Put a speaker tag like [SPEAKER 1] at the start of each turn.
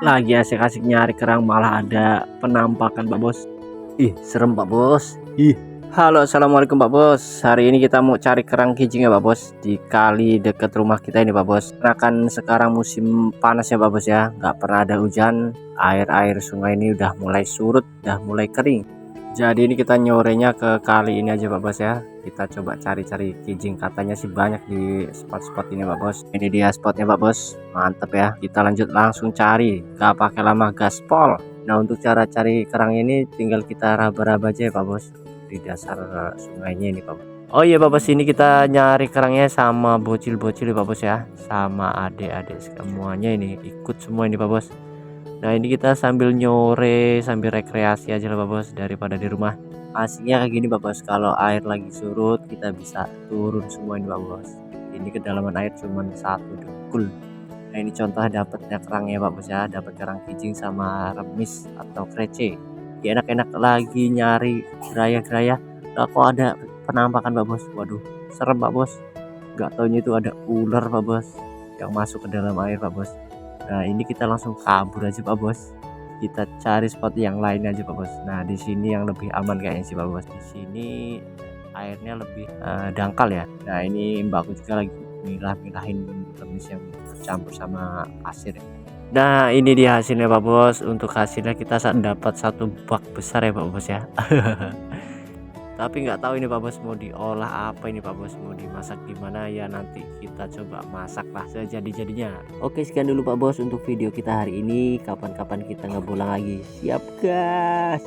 [SPEAKER 1] Lagi asik-asik nyari kerang malah ada penampakan Pak Bos. Ih, serem Pak Bos. Ih. Halo, assalamualaikum Pak Bos. Hari ini kita mau cari kerang kijing ya Pak Bos, di kali dekat rumah kita ini Pak Bos. Karena kan sekarang musim panas ya Pak Bos ya, nggak pernah ada hujan. Air-air sungai ini udah mulai surut, udah mulai kering. Jadi ini kita nyorenya ke kali ini aja Pak Bos ya. Kita coba cari-cari kijing, katanya sih banyak di spot-spot ini Pak Bos. Ini dia spotnya Pak Bos, mantep ya. Kita lanjut langsung cari, gak pakai lama gaspol. Nah, untuk cara cari kerang ini tinggal kita raba-raba aja ya Pak Bos, di dasar sungainya ini Pak Bos. Oh iya Pak Bos, ini kita nyari kerangnya sama bocil-bocil ya Pak Bos ya, sama adik-adik semuanya ini ikut semua ini Pak Bos. Nah, ini kita sambil nyore, sambil rekreasi aja lah Pak Bos, daripada di rumah. Asiknya kayak gini Pak Bos, kalau air lagi surut kita bisa turun semua ini Pak Bos. Ini kedalaman air cuma 1 dekul. Nah, ini contoh dapatnya kerangnya Pak Bos ya, dapat kerang kijing sama remis atau krece. Ya, enak-enak lagi nyari geraya-geraya. Lah, kok ada penampakan Pak Bos. Waduh, serem Pak Bos. Gak taunya itu ada ular Pak Bos yang masuk ke dalam air Pak Bos. Nah, ini kita langsung kabur aja Pak Bos. Kita cari spot yang lain aja Pak Bos. Nah, di sini yang lebih aman kayaknya sih Pak Bos. Di sini airnya lebih dangkal ya. Nah, ini mbakku juga lagi milah-milahin remis yang bercampur sama pasir ya. Nah, ini dia hasilnya Pak Bos. Untuk hasilnya kita dapat 1 bak besar ya Pak Bos ya. Tapi nggak tahu ini Pak Bos mau diolah apa ini Pak Bos, mau dimasak gimana ya, nanti kita coba masak lah sejadi-jadinya. Oke, sekian dulu Pak Bos untuk video kita hari ini. Kapan-kapan kita ngebolang lagi. Siap gas.